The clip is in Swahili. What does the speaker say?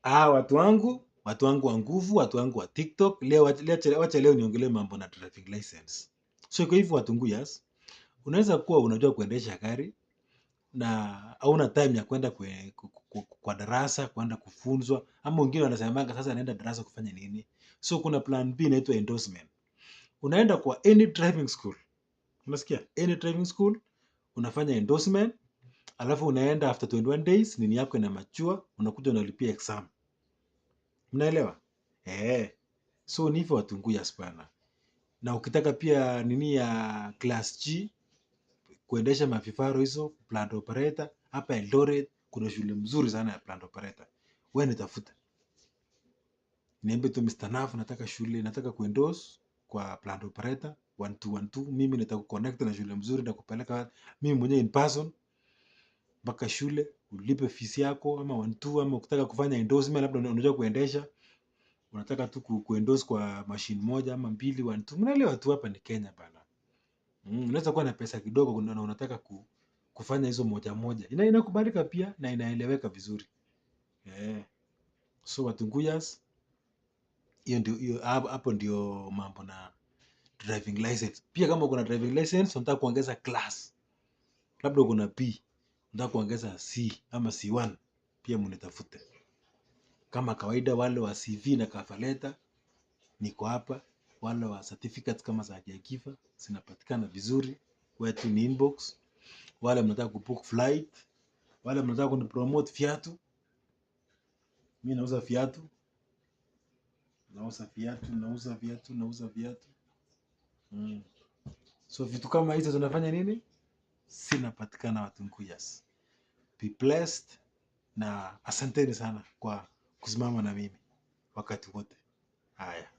Watu wangu wa nguvu, watu wangu wa TikTok, leo wacha leo niongelee mambo na driving license. So kwa hivyo Watunguyas, unaweza kuwa unajua kuendesha gari na hauna time ya kwenda kwa darasa kwenda kufunzwa, ama wengine wanasemanga sasa naenda darasa kufanya nini? So kuna plan B inaitwa endorsement. Unaenda kwa any driving school, unasikia, any driving school, unafanya endorsement, alafu unaenda after 21 days, nini yako ina mature, unakuja unalipia exam. Mnaelewa? So ni hivyo Watunguyas bana. Na ukitaka pia nini ya class G kuendesha mavifaru hizo, plant operator, hapa Eldoret kuna shule mzuri sana ya plant operator. Wewe nitafuta. Niambie tu Mr. Naf, nataka shule, nataka kuendorse kwa plant operator 1212. Mimi nitakuconnect na shule mzuri na kupeleka mimi mwenyewe in person mpaka shule, ulipe fees yako ama 12, ama ukitaka kufanya endorsement, labda unajua kuendesha, unataka tu kuendorse kwa machine moja ama mbili 12. Mnaelewa tu hapa ni Kenya bana. Unaweza kuwa na pesa kidogo na unataka kufanya hizo moja moja. Inakubalika pia na inaeleweka vizuri. So Watunguyas, hapo ndio mambo na driving license. Pia kama uko na driving license unataka kuongeza class, labda uko na B, unataka kuongeza C ama C1, pia mnitafute. Kama kawaida, wale wa CV na cover letter niko hapa. Wale wa certificates kama za Kifa zinapatikana vizuri, wetu ni inbox. Wale mnataka kubook flight, wale mnataka kunipromote viatu, mimi nauza viatu. So vitu kama hizo zinafanya nini? Sinapatikana Watunguyas. Be blessed na asanteni sana kwa kusimama na mimi wakati wote. Haya.